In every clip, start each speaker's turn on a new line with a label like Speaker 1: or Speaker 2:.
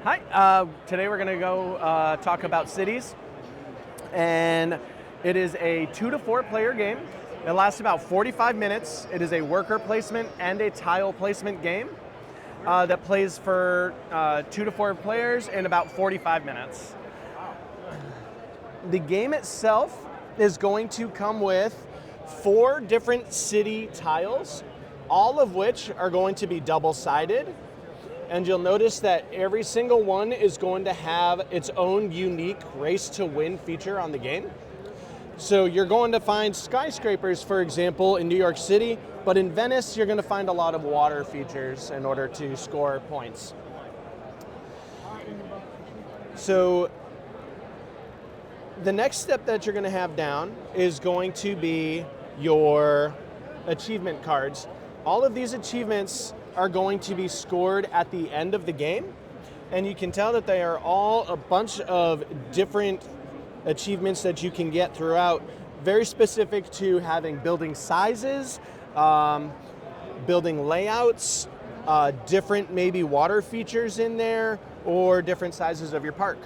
Speaker 1: Hi, today we're going to go talk about cities, and it is a 2 to 4 player game. It lasts about 45 minutes. It is a worker placement and a tile placement game that plays for 2 to 4 players in about 45 minutes. The game itself is going to come with 4 different city tiles, all of which are going to be double-sided. And you'll notice that every single one is going to have its own unique race to win feature on the game. So you're going to find skyscrapers, for example, in New York City, but in Venice, you're going to find a lot of water features in order to score points. So the next step that you're going to have down is going to be your achievement cards. All of these achievements are going to be scored at the end of the game, and you can tell that they are all a bunch of different achievements that you can get throughout, very specific to having building sizes, building layouts, different maybe water features in there, or different sizes of your park.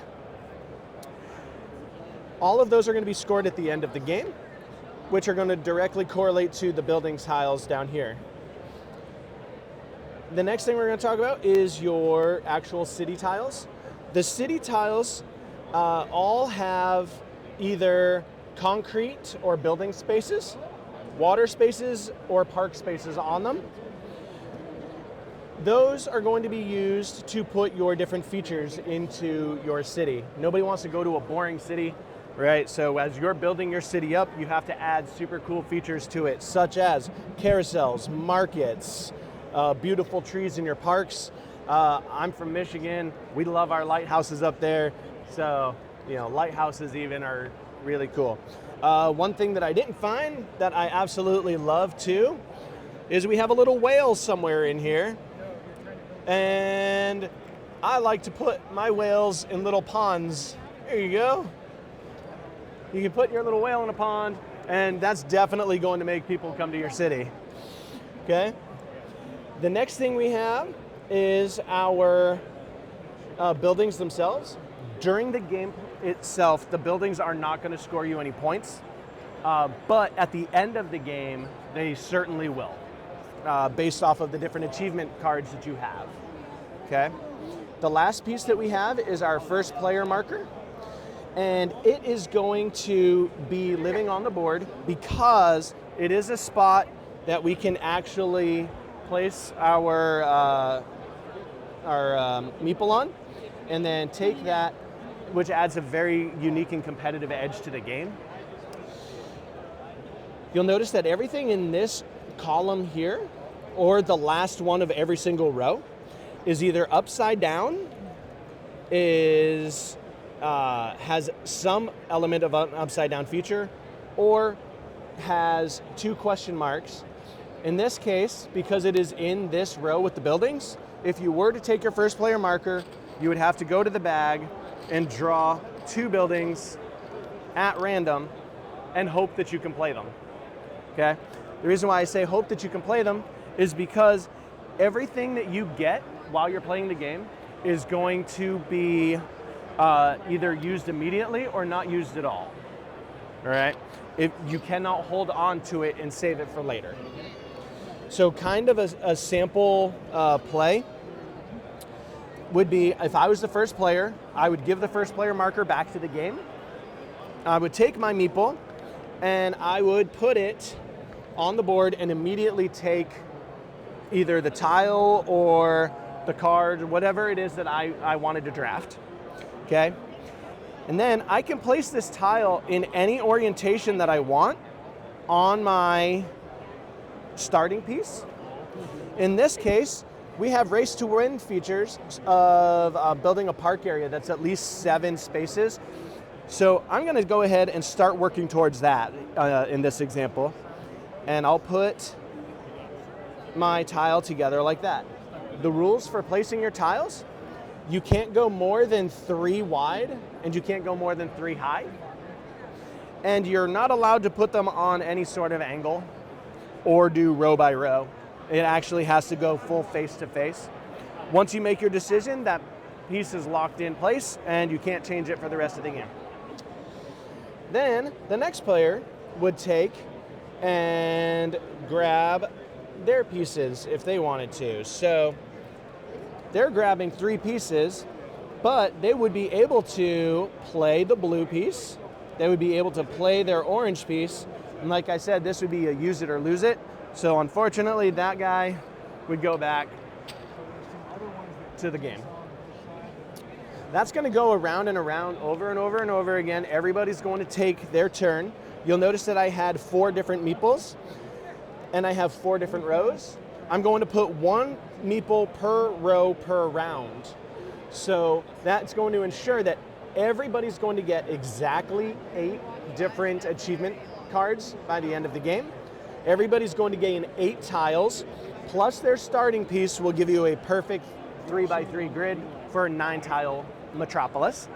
Speaker 1: All of those are going to be scored at the end of the game, which are going to directly correlate to the building tiles down here. The next thing we're going to talk about is your actual city tiles. The city tiles all have either concrete or building spaces, water spaces, or park spaces on them. Those are going to be used to put your different features into your city. Nobody wants to go to a boring city, right? So as you're building your city up, you have to add super cool features to it, such as carousels, markets, beautiful trees in your parks. I'm from Michigan. We love our lighthouses up there. So, lighthouses even are really cool. One thing that I didn't find that I absolutely love too is we have a little whale somewhere in here. And I like to put my whales in little ponds. There you go. You can put your little whale in a pond, and that's definitely going to make people come to your city. Okay? The next thing we have is our buildings themselves. During the game itself, the buildings are not going to score you any points, but at the end of the game, they certainly will, based off of the different achievement cards that you have. Okay. The last piece that we have is our first player marker, and it is going to be living on the board because it is a spot that we can actually place our meeple on, and then take that, which adds a very unique and competitive edge to the game. You'll notice that everything in this column here, or the last one of every single row, is either upside down, has some element of an upside down feature, or has 2 question marks. In this case, because it is in this row with the buildings, if you were to take your first player marker, you would have to go to the bag and draw 2 buildings at random and hope that you can play them. Okay? The reason why I say hope that you can play them is because everything that you get while you're playing the game is going to be either used immediately or not used at all. All right? If you cannot hold on to it and save it for later. So kind of a sample play would be, if I was the first player, I would give the first player marker back to the game. I would take my meeple and I would put it on the board and immediately take either the tile or the card, whatever it is that I wanted to draft. Okay? And then I can place this tile in any orientation that I want on my starting piece. In this case, we have race to win features of building a park area that's at least 7 spaces. So I'm going to go ahead and start working towards that in this example. And I'll put my tile together like that. The rules for placing your tiles: you can't go more than 3 wide and you can't go more than 3 high. And you're not allowed to put them on any sort of angle or do row by row. It actually has to go full face to face. Once you make your decision that piece is locked in place and you can't change it for the rest of the game. Then the next player would take and grab their pieces if they wanted to. So they're grabbing 3 pieces, but they would be able to play the blue piece, they would be able to play their orange piece, and like I said, this would be a use it or lose it. So unfortunately, that guy would go back to the game. That's going to go around and around over and over and over again. Everybody's going to take their turn. You'll notice that I had 4 different meeples, and I have 4 different rows. I'm going to put 1 meeple per row per round. So that's going to ensure that everybody's going to get exactly 8 different achievement cards by the end of the game. Everybody's going to gain 8 tiles, plus their starting piece will give you a perfect 3x3 grid for a 9-tile metropolis.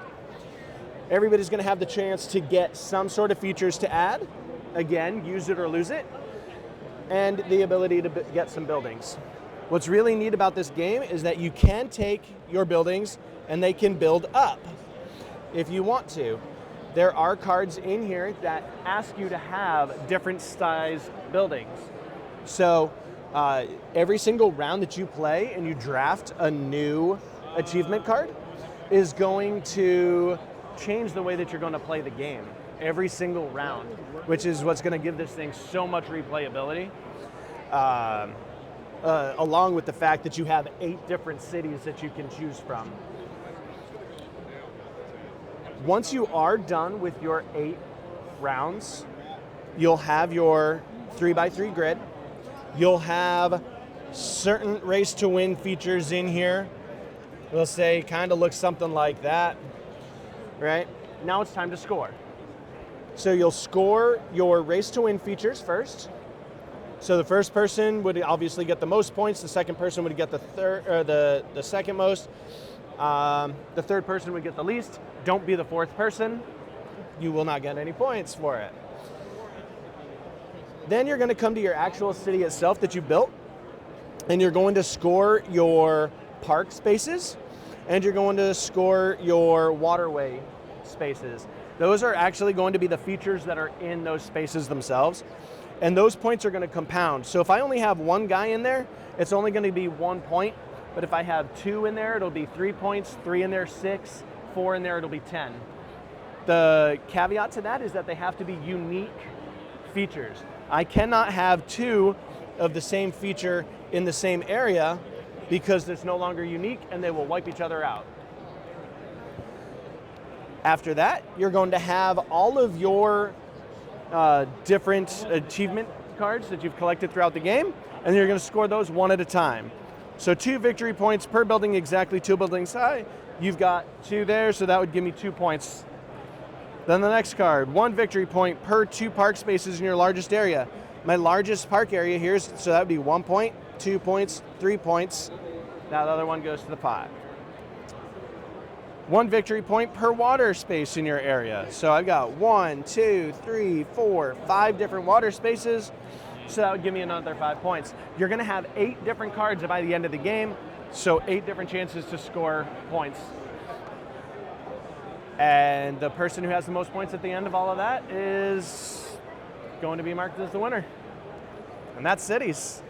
Speaker 1: Everybody's going to have the chance to get some sort of features to add. Again, use it or lose it. And the ability to get some buildings. What's really neat about this game is that you can take your buildings and they can build up if you want to. There are cards in here that ask you to have different size buildings. So every single round that you play and you draft a new achievement card is going to change the way that you're going to play the game every single round, which is what's going to give this thing so much replayability, along with the fact that you have 8 different cities that you can choose from. Once you are done with your 8 rounds, you'll have your 3x3 grid. You'll have certain race to win features in here. We'll say kind of looks something like that, right? Now it's time to score. So you'll score your race to win features first. So the first person would obviously get the most points. The second person would get the second most. The third person would get the least. Don't be the 4th person. You will not get any points for it. Then you're going to come to your actual city itself that you built, and you're going to score your park spaces, and you're going to score your waterway spaces. Those are actually going to be the features that are in those spaces themselves, and those points are going to compound. So if I only have 1 guy in there, it's only going to be 1 point, but if I have 2 in there, it'll be 3 points, 3 in there, 6, 4 in there, it'll be 10. The caveat to that is that they have to be unique features. I cannot have 2 of the same feature in the same area because it's no longer unique and they will wipe each other out. After that, you're going to have all of your different achievement cards that you've collected throughout the game, and you're going to score those 1 at a time. So 2 victory points per building, exactly 2 buildings high. You've got 2 there, so that would give me 2 points. Then the next card, 1 victory point per 2 park spaces in your largest area. My largest park area here, so that would be 1 point, 2 points, 3 points. Now the other one goes to the pot. 1 victory point per water space in your area. So I've got 1, 2, 3, 4, 5 different water spaces. So that would give me another 5 points. You're going to have 8 different cards by the end of the game, so 8 different chances to score points. And the person who has the most points at the end of all of that is going to be marked as the winner. And that's cities.